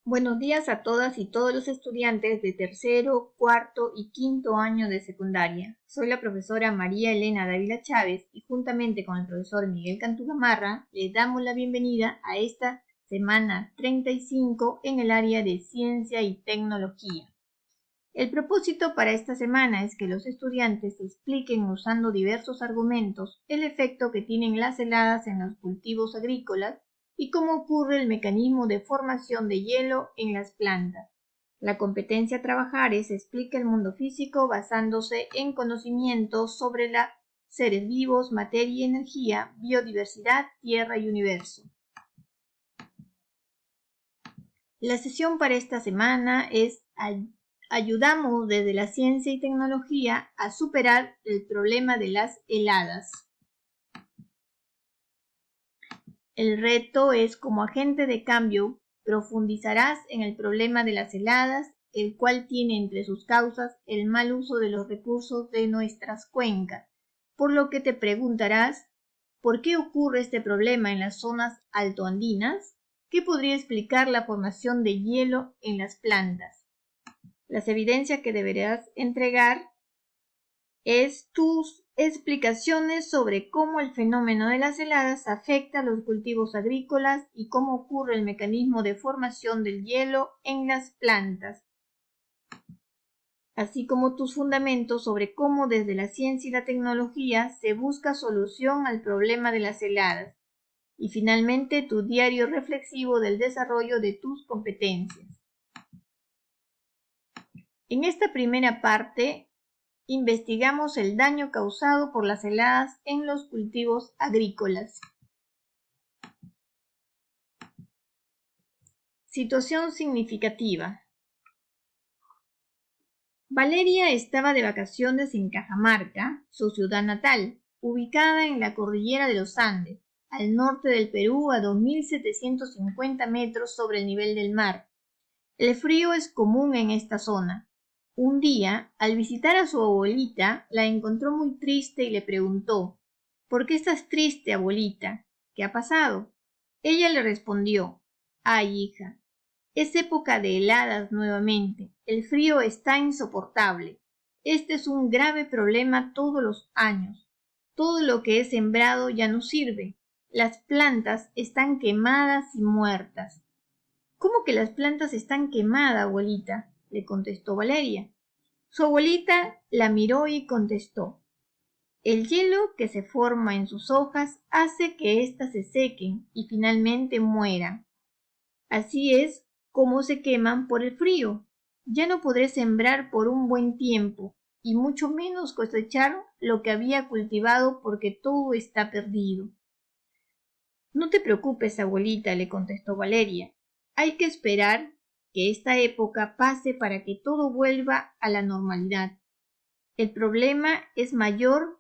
Buenos días a todas y todos los estudiantes de tercero, cuarto y quinto año de secundaria. Soy la profesora María Elena Dávila Chávez y juntamente con el profesor Miguel Cantú Gamarra les damos la bienvenida a esta semana 35 en el área de ciencia y tecnología. El propósito para esta semana es que los estudiantes expliquen usando diversos argumentos el efecto que tienen las heladas en los cultivos agrícolas y cómo ocurre el mecanismo de formación de hielo en las plantas. La competencia Trabajares explica el mundo físico basándose en conocimientos sobre los seres vivos, materia y energía, biodiversidad, tierra y universo. La sesión para esta semana es Ayudamos desde la ciencia y tecnología a superar el problema de las heladas. El reto es, como agente de cambio, profundizarás en el problema de las heladas, el cual tiene entre sus causas el mal uso de los recursos de nuestras cuencas, por lo que te preguntarás, ¿por qué ocurre este problema en las zonas altoandinas? ¿Qué podría explicar la formación de hielo en las plantas? Las evidencias que deberás entregar es tus explicaciones sobre cómo el fenómeno de las heladas afecta a los cultivos agrícolas y cómo ocurre el mecanismo de formación del hielo en las plantas, así como tus fundamentos sobre cómo desde la ciencia y la tecnología se busca solución al problema de las heladas, y finalmente tu diario reflexivo del desarrollo de tus competencias. En esta primera parte investigamos el daño causado por las heladas en los cultivos agrícolas. Situación significativa. Valeria estaba de vacaciones en Cajamarca, su ciudad natal, ubicada en la cordillera de los Andes, al norte del Perú a 2.750 metros sobre el nivel del mar. El frío es común en esta zona. Un día, al visitar a su abuelita, la encontró muy triste y le preguntó: ¿Por qué estás triste, abuelita? ¿Qué ha pasado? Ella le respondió: Ay, hija, es época de heladas nuevamente. El frío está insoportable. Este es un grave problema todos los años. Todo lo que he sembrado ya no sirve. Las plantas están quemadas y muertas. ¿Cómo que las plantas están quemadas, abuelita?, le contestó Valeria. Su abuelita la miró y contestó: el hielo que se forma en sus hojas hace que éstas se sequen y finalmente mueran. Así es como se queman por el frío. Ya no podré sembrar por un buen tiempo, y mucho menos cosechar lo que había cultivado porque todo está perdido. No te preocupes, abuelita, le contestó Valeria. Hay que esperar que esta época pase para que todo vuelva a la normalidad. El problema es mayor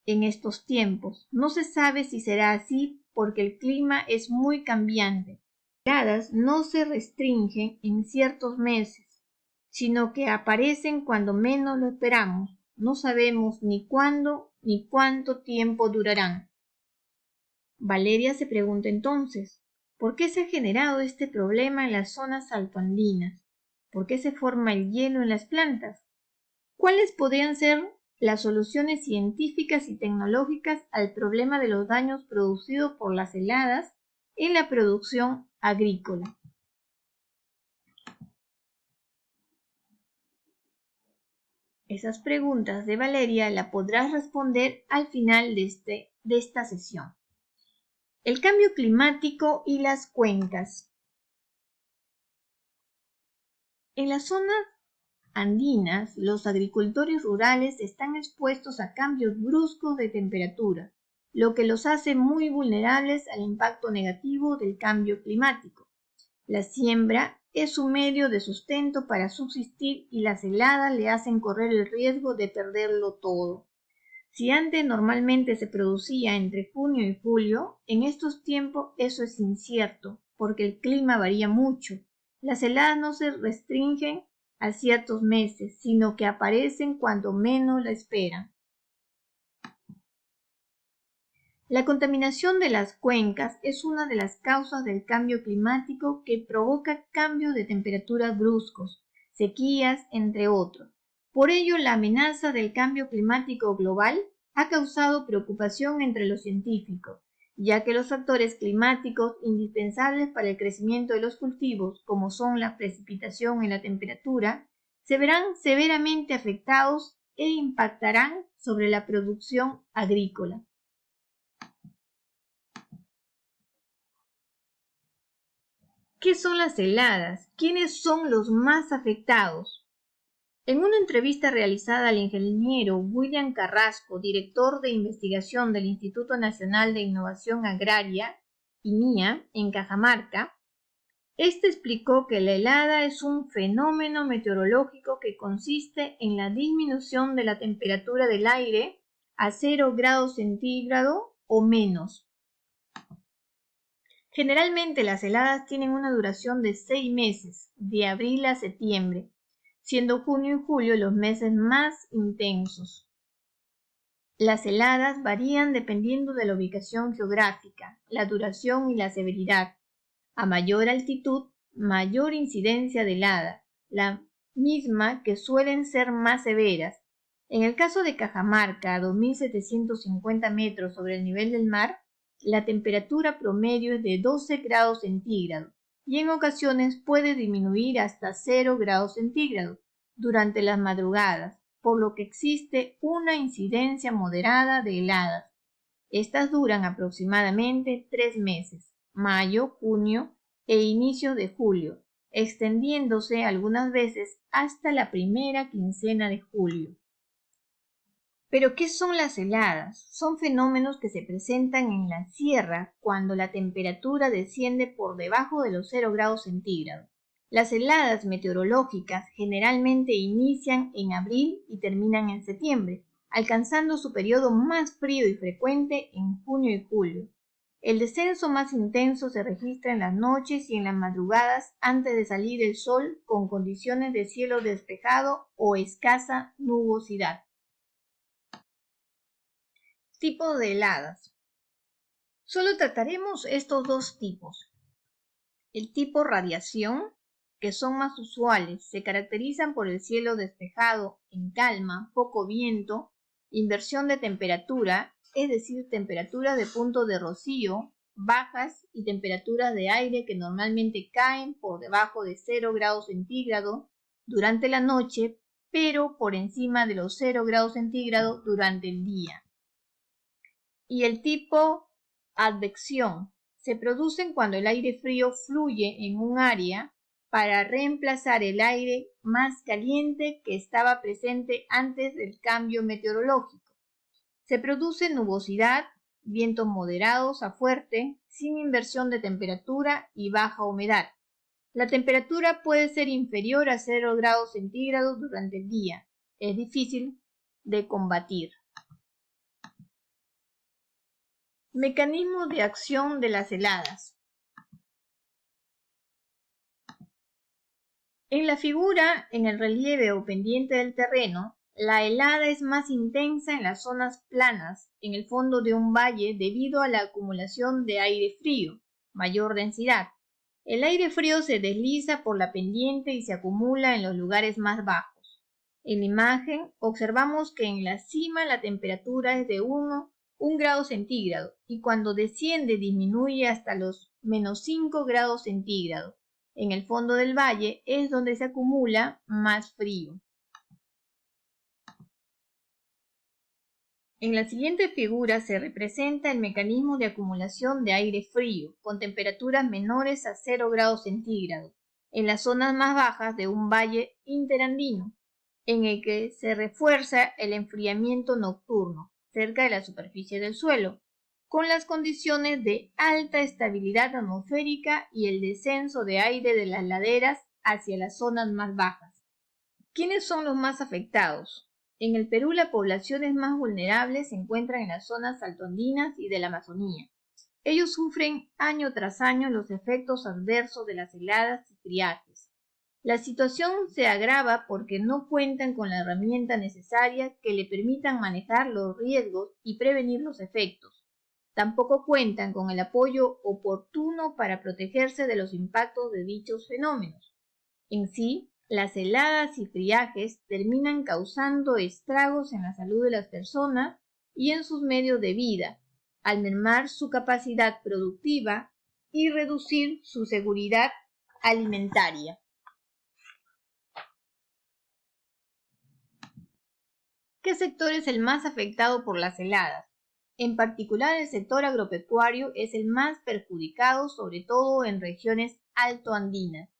en estos tiempos. No se sabe si será así porque el clima es muy cambiante. Las heladas no se restringen en ciertos meses, sino que aparecen cuando menos lo esperamos. No sabemos ni cuándo ni cuánto tiempo durarán. Valeria se pregunta entonces, ¿por qué se ha generado este problema en las zonas altoandinas? ¿Por qué se forma el hielo en las plantas? ¿Cuáles podrían ser las soluciones científicas y tecnológicas al problema de los daños producidos por las heladas en la producción agrícola? Esas preguntas de Valeria las podrás responder al final de esta sesión. El cambio climático y las cuencas. En las zonas andinas, los agricultores rurales están expuestos a cambios bruscos de temperatura, lo que los hace muy vulnerables al impacto negativo del cambio climático. La siembra es su medio de sustento para subsistir y las heladas le hacen correr el riesgo de perderlo todo. Si antes normalmente se producía entre junio y julio, en estos tiempos eso es incierto, porque el clima varía mucho. Las heladas no se restringen a ciertos meses, sino que aparecen cuando menos la esperan. La contaminación de las cuencas es una de las causas del cambio climático que provoca cambios de temperatura bruscos, sequías, entre otros. Por ello, la amenaza del cambio climático global ha causado preocupación entre los científicos, ya que los factores climáticos indispensables para el crecimiento de los cultivos, como son la precipitación y la temperatura, se verán severamente afectados e impactarán sobre la producción agrícola. ¿Qué son las heladas? ¿Quiénes son los más afectados? En una entrevista realizada al ingeniero William Carrasco, director de investigación del Instituto Nacional de Innovación Agraria, INIA, en Cajamarca, este explicó que la helada es un fenómeno meteorológico que consiste en la disminución de la temperatura del aire a 0 grados centígrados o menos. Generalmente las heladas tienen una duración de 6 meses, de abril a septiembre, siendo junio y julio los meses más intensos. Las heladas varían dependiendo de la ubicación geográfica, la duración y la severidad. A mayor altitud, mayor incidencia de helada, la misma que suelen ser más severas. En el caso de Cajamarca, a 2.750 metros sobre el nivel del mar, la temperatura promedio es de 12 grados centígrados y en ocasiones puede disminuir hasta 0 grados centígrados durante las madrugadas, por lo que existe una incidencia moderada de heladas. Estas duran aproximadamente 3 meses, mayo, junio e inicios de julio, extendiéndose algunas veces hasta la primera quincena de julio. ¿Pero qué son las heladas? Son fenómenos que se presentan en la sierra cuando la temperatura desciende por debajo de los 0 grados centígrados. Las heladas meteorológicas generalmente inician en abril y terminan en septiembre, alcanzando su periodo más frío y frecuente en junio y julio. El descenso más intenso se registra en las noches y en las madrugadas antes de salir el sol con condiciones de cielo despejado o escasa nubosidad. Tipos de heladas. Solo trataremos estos dos tipos. El tipo radiación, que son más usuales, se caracterizan por el cielo despejado, en calma, poco viento, inversión de temperatura, es decir, temperaturas de punto de rocío bajas y temperaturas de aire que normalmente caen por debajo de 0 grados centígrados durante la noche, pero por encima de los 0 grados centígrados durante el día. Y el tipo advección se producen cuando el aire frío fluye en un área para reemplazar el aire más caliente que estaba presente antes del cambio meteorológico. Se produce nubosidad, vientos moderados a fuerte, sin inversión de temperatura y baja humedad. La temperatura puede ser inferior a 0 grados centígrados durante el día. Es difícil de combatir. Mecanismos de acción de las heladas. En la figura, en el relieve o pendiente del terreno, la helada es más intensa en las zonas planas, en el fondo de un valle, debido a la acumulación de aire frío, mayor densidad. El aire frío se desliza por la pendiente y se acumula en los lugares más bajos. En la imagen observamos que en la cima la temperatura es de 1 grado centígrado y cuando desciende disminuye hasta los menos 5 grados centígrados. En el fondo del valle es donde se acumula más frío. En la siguiente figura se representa el mecanismo de acumulación de aire frío con temperaturas menores a 0 grados centígrados en las zonas más bajas de un valle interandino, en el que se refuerza el enfriamiento nocturno cerca de la superficie del suelo, con las condiciones de alta estabilidad atmosférica y el descenso de aire de las laderas hacia las zonas más bajas. ¿Quiénes son los más afectados? En el Perú, las poblaciones más vulnerables se encuentran en las zonas altoandinas y de la Amazonía. Ellos sufren año tras año los efectos adversos de las heladas y friajes. La situación se agrava porque no cuentan con la herramienta necesaria que le permitan manejar los riesgos y prevenir los efectos. Tampoco cuentan con el apoyo oportuno para protegerse de los impactos de dichos fenómenos. En sí, las heladas y friajes terminan causando estragos en la salud de las personas y en sus medios de vida, al mermar su capacidad productiva y reducir su seguridad alimentaria. ¿Qué sector es el más afectado por las heladas? En particular, el sector agropecuario es el más perjudicado, sobre todo en regiones altoandinas.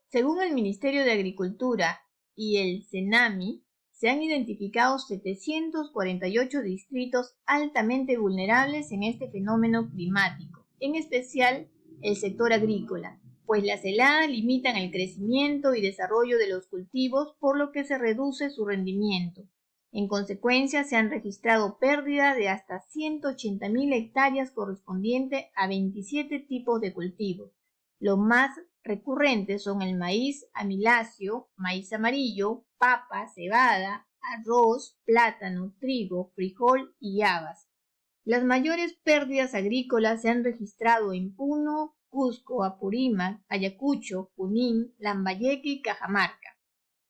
Según el Ministerio de Agricultura y el CENAMI, se han identificado 748 distritos altamente vulnerables en este fenómeno climático, en especial el sector agrícola, pues las heladas limitan el crecimiento y desarrollo de los cultivos, por lo que se reduce su rendimiento. En consecuencia, se han registrado pérdidas de hasta 180.000 hectáreas correspondiente a 27 tipos de cultivos. Los más recurrentes son el maíz amiláceo, maíz amarillo, papa, cebada, arroz, plátano, trigo, frijol y habas. Las mayores pérdidas agrícolas se han registrado en Puno, Cusco, Apurímac, Ayacucho, Junín, Lambayeque y Cajamarca.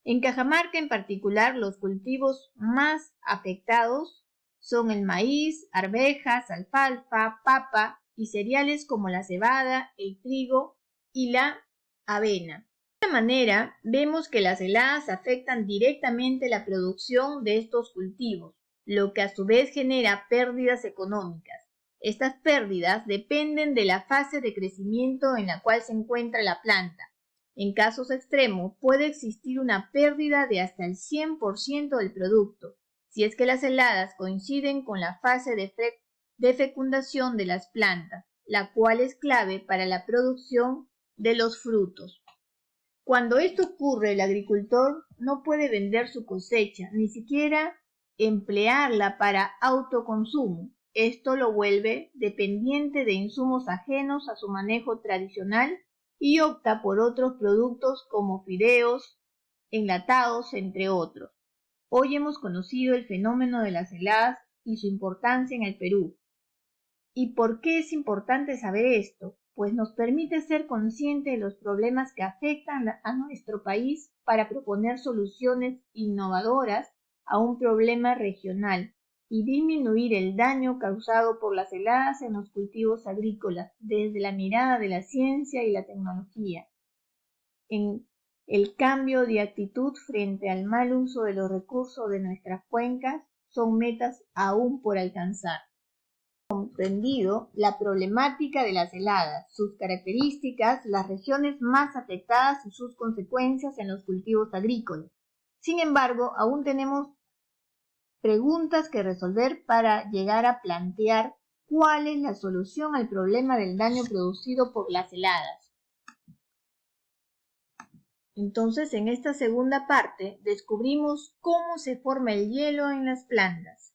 En Cajamarca en particular, los cultivos más afectados son el maíz, arvejas, alfalfa, papa y cereales como la cebada, el trigo y la avena. De esta manera, vemos que las heladas afectan directamente la producción de estos cultivos, lo que a su vez genera pérdidas económicas. Estas pérdidas dependen de la fase de crecimiento en la cual se encuentra la planta. En casos extremos puede existir una pérdida de hasta el 100% del producto, si es que las heladas coinciden con la fase de fecundación de las plantas, la cual es clave para la producción de los frutos. Cuando esto ocurre, el agricultor no puede vender su cosecha, ni siquiera emplearla para autoconsumo. Esto lo vuelve dependiente de insumos ajenos a su manejo tradicional y opta por otros productos como fideos, enlatados, entre otros. Hoy hemos conocido el fenómeno de las heladas y su importancia en el Perú. ¿Y por qué es importante saber esto? Pues nos permite ser conscientes de los problemas que afectan a nuestro país para proponer soluciones innovadoras a un problema regional y disminuir el daño causado por las heladas en los cultivos agrícolas desde la mirada de la ciencia y la tecnología. En el cambio de actitud frente al mal uso de los recursos de nuestras cuencas son metas aún por alcanzar. Comprendido la problemática de las heladas, sus características, las regiones más afectadas y sus consecuencias en los cultivos agrícolas. Sin embargo, aún tenemos preguntas que resolver para llegar a plantear cuál es la solución al problema del daño producido por las heladas. Entonces, en esta segunda parte, descubrimos cómo se forma el hielo en las plantas.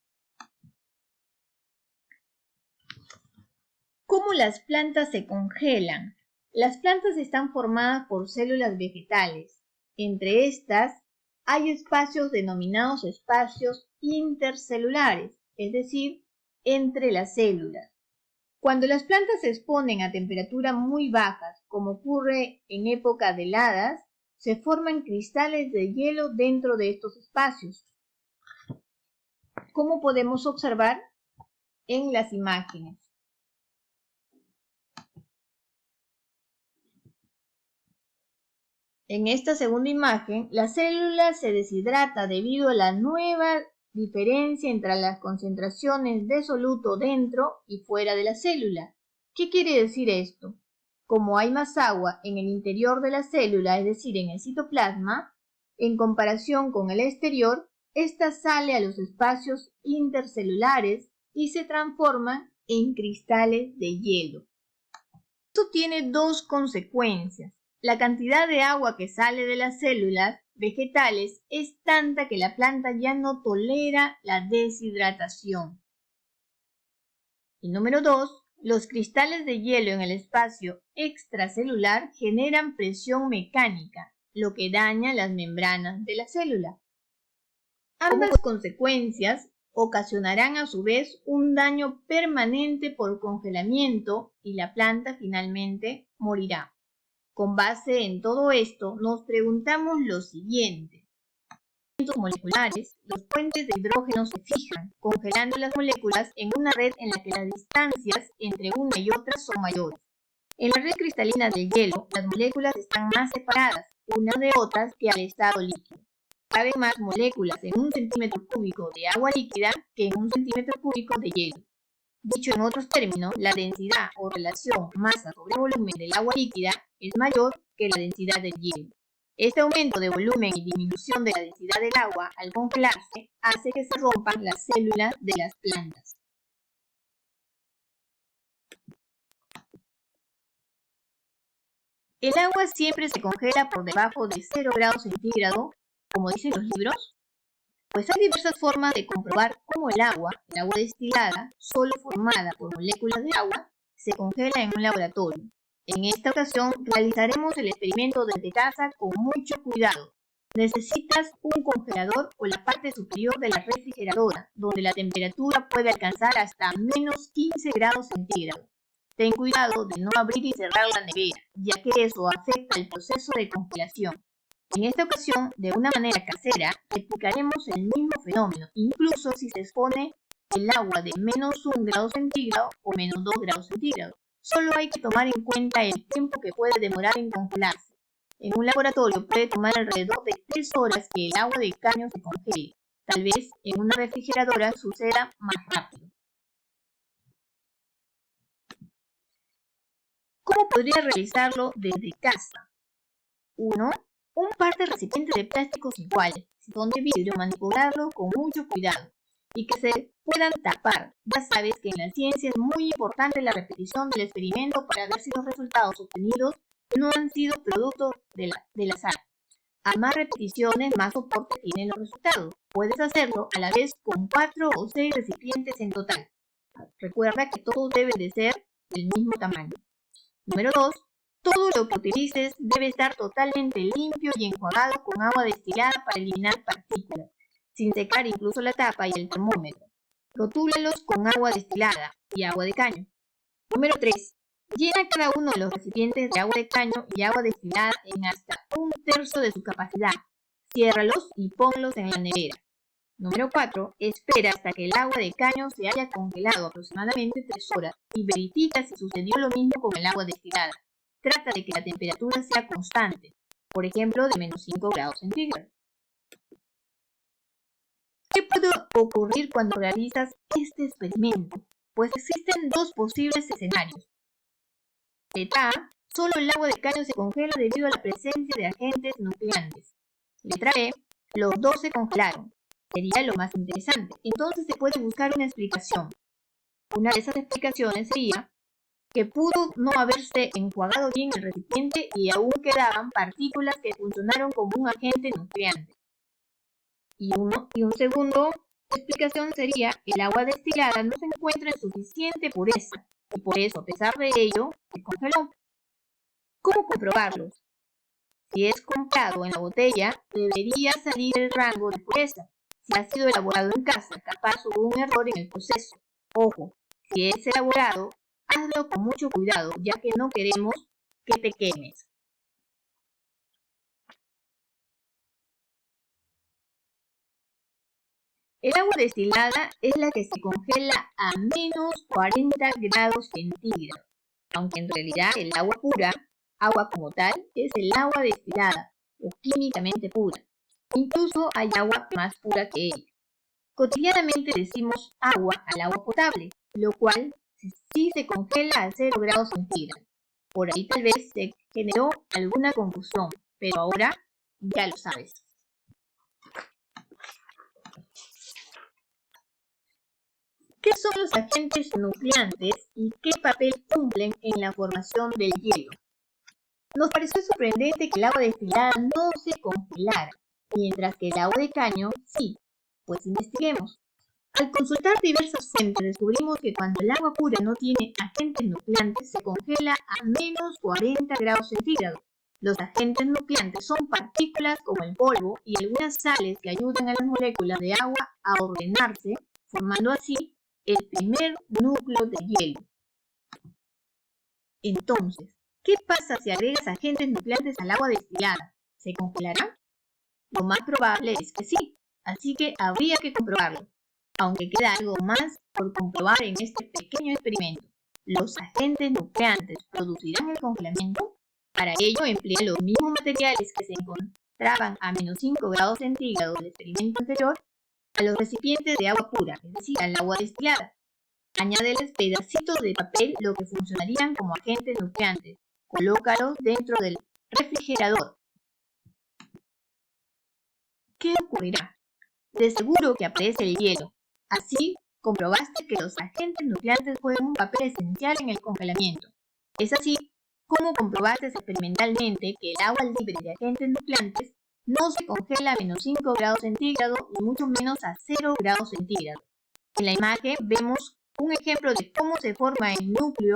¿Cómo las plantas se congelan? Las plantas están formadas por células vegetales. Entre estas hay espacios denominados espacios intercelulares, es decir, entre las células. Cuando las plantas se exponen a temperaturas muy bajas, como ocurre en época de heladas, se forman cristales de hielo dentro de estos espacios, como podemos observar en las imágenes. En esta segunda imagen, la célula se deshidrata debido a la nueva diferencia entre las concentraciones de soluto dentro y fuera de la célula. ¿Qué quiere decir esto? Como hay más agua en el interior de la célula, es decir, en el citoplasma, en comparación con el exterior, ésta sale a los espacios intercelulares y se transforma en cristales de hielo. Esto tiene dos consecuencias. La cantidad de agua que sale de las células vegetales es tanta que la planta ya no tolera la deshidratación. Y número 2, los cristales de hielo en el espacio extracelular generan presión mecánica, lo que daña las membranas de la célula. Ambas consecuencias ocasionarán a su vez un daño permanente por congelamiento y la planta finalmente morirá. Con base en todo esto, nos preguntamos lo siguiente. Moleculares, los puentes de hidrógeno se fijan, congelando las moléculas en una red en la que las distancias entre una y otra son mayores. En la red cristalina del hielo, las moléculas están más separadas unas de otras que al estado líquido. Caben más moléculas en 1 centímetro cúbico de agua líquida que en 1 centímetro cúbico de hielo. Dicho en otros términos, la densidad o relación masa sobre volumen del agua líquida es mayor que la densidad del hielo. Este aumento de volumen y disminución de la densidad del agua al congelarse hace que se rompan las células de las plantas. ¿El agua siempre se congela por debajo de 0 grados centígrados, como dicen los libros? Pues hay diversas formas de comprobar cómo el agua destilada, solo formada por moléculas de agua, se congela en un laboratorio. En esta ocasión realizaremos el experimento desde casa con mucho cuidado. Necesitas un congelador o la parte superior de la refrigeradora, donde la temperatura puede alcanzar hasta menos 15 grados centígrados. Ten cuidado de no abrir y cerrar la nevera, ya que eso afecta el proceso de congelación. En esta ocasión, de una manera casera, replicaremos el mismo fenómeno, incluso si se expone el agua de menos 1 grado centígrado o menos 2 grados centígrados. Solo hay que tomar en cuenta el tiempo que puede demorar en congelarse. En un laboratorio puede tomar alrededor de 3 horas que el agua de caño se congele. Tal vez en una refrigeradora suceda más rápido. ¿Cómo podría realizarlo desde casa? 1. Un par de recipientes de plásticos iguales. Si son de vidrio, manipularlo con mucho cuidado y que se puedan tapar. Ya sabes que en la ciencia es muy importante la repetición del experimento para ver si los resultados obtenidos no han sido producto del azar. A más repeticiones, más soporte tienen los resultados. Puedes hacerlo a la vez con 4 o 6 recipientes en total. Recuerda que todos deben de ser del mismo tamaño. Número 2. Todo lo que utilices debe estar totalmente limpio y enjuagado con agua destilada para eliminar partículas, sin secar incluso la tapa y el termómetro. Rotúlalos con agua destilada y agua de caño. Número 3. Llena cada uno de los recipientes de agua de caño y agua destilada en hasta 1/3 de su capacidad. Ciérralos y ponlos en la nevera. Número 4. Espera hasta que el agua de caño se haya congelado aproximadamente 3 horas y verifica si sucedió lo mismo con el agua destilada. Trata de que la temperatura sea constante, por ejemplo de menos 5 grados centígrados. ¿Qué puede ocurrir cuando realizas este experimento? Pues existen 2 posibles escenarios. Letra A. Solo el agua de caño se congela debido a la presencia de agentes nucleantes. Letra B. Los 2 se congelaron. Sería lo más interesante. Entonces se puede buscar una explicación. Una de esas explicaciones sería que pudo no haberse enjuagado bien el recipiente y aún quedaban partículas que funcionaron como un agente nucleante. Y un segundo explicación sería que el agua destilada no se encuentra en suficiente pureza y por eso, a pesar de ello, se congeló. ¿Cómo comprobarlo? Si es comprado en la botella, debería salir el rango de pureza. Si ha sido elaborado en casa, capaz hubo un error en el proceso. Ojo, si es elaborado, hazlo con mucho cuidado, ya que no queremos que te quemes. El agua destilada es la que se congela a menos 40 grados centígrados, aunque en realidad el agua pura, agua como tal, es el agua destilada o químicamente pura. Incluso hay agua más pura que ella. Cotidianamente decimos agua al agua potable, lo cual sí se congela a 0 grados centígrados. Por ahí tal vez se generó alguna confusión, pero ahora ya lo sabes. ¿Qué son los agentes nucleantes y qué papel cumplen en la formación del hielo? Nos pareció sorprendente que el agua destilada no se congelara, mientras que el agua de caño sí. Pues investiguemos. Al consultar diversas fuentes descubrimos que cuando el agua pura no tiene agentes nucleantes se congela a menos 40 grados centígrados. Los agentes nucleantes son partículas como el polvo y algunas sales que ayudan a las moléculas de agua a ordenarse formando así el primer núcleo de hielo. Entonces, ¿qué pasa si agregas agentes nucleantes al agua destilada? ¿Se congelará? Lo más probable es que sí, así que habría que comprobarlo. Aunque queda algo más por comprobar en este pequeño experimento. ¿Los agentes nucleantes producirán el congelamiento? Para ello emplea los mismos materiales que se encontraban a menos 5 grados centígrados del experimento anterior a los recipientes de agua pura, es decir, al agua destilada. Añádeles pedacitos de papel, lo que funcionarían como agentes nucleantes. Colócalos dentro del refrigerador. ¿Qué ocurrirá? De seguro que aparece el hielo. Así, comprobaste que los agentes nucleantes juegan un papel esencial en el congelamiento. Es así como comprobaste experimentalmente que el agua libre de agentes nucleantes no se congela a menos 5 grados centígrados y mucho menos a 0 grados centígrados. En la imagen vemos un ejemplo de cómo se forma el núcleo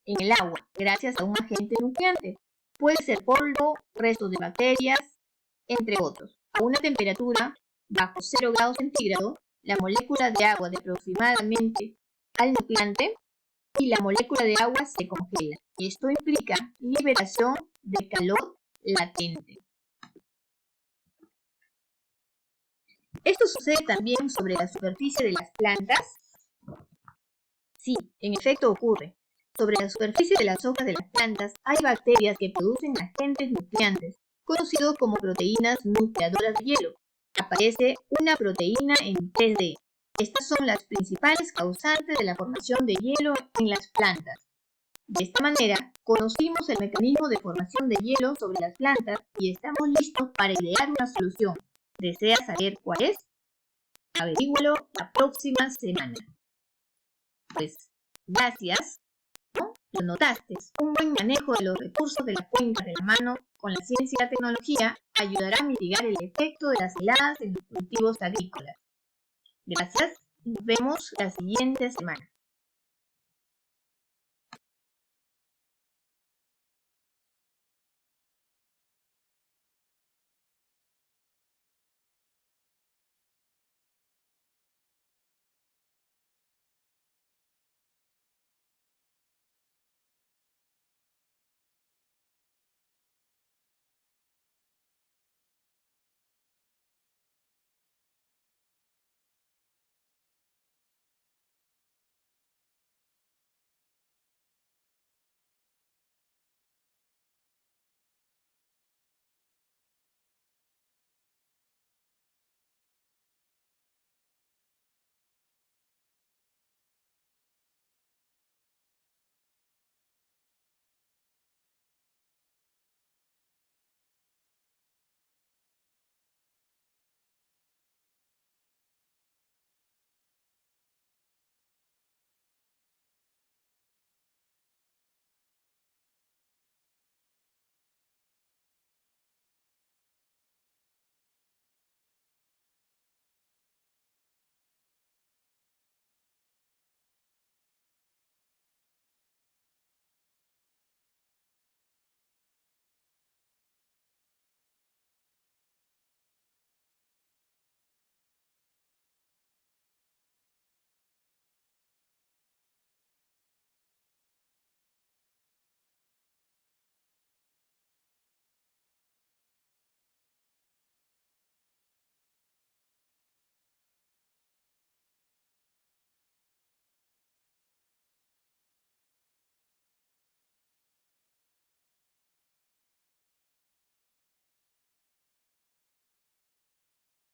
en el agua gracias a un agente nucleante. Puede ser polvo, restos de bacterias, entre otros. A una temperatura bajo 0 grados centígrados, la molécula de agua de aproximadamente al nucleante y la molécula de agua se congela. Esto implica liberación de calor latente. ¿Esto sucede también sobre la superficie de las plantas? Sí, en efecto ocurre. Sobre la superficie de las hojas de las plantas hay bacterias que producen agentes nucleantes, conocidos como proteínas nucleadoras de hielo. Aparece una proteína en 3D. Estas son las principales causantes de la formación de hielo en las plantas. De esta manera, conocimos el mecanismo de formación de hielo sobre las plantas y estamos listos para idear una solución. ¿Deseas saber cuál es? Averígualo la próxima semana. Pues, gracias. ¿No? Lo notaste. Un buen manejo de los recursos de la cuenca de la mano con la ciencia y la tecnología ayudará a mitigar el efecto de las heladas en los cultivos agrícolas. Gracias. Nos vemos la siguiente semana.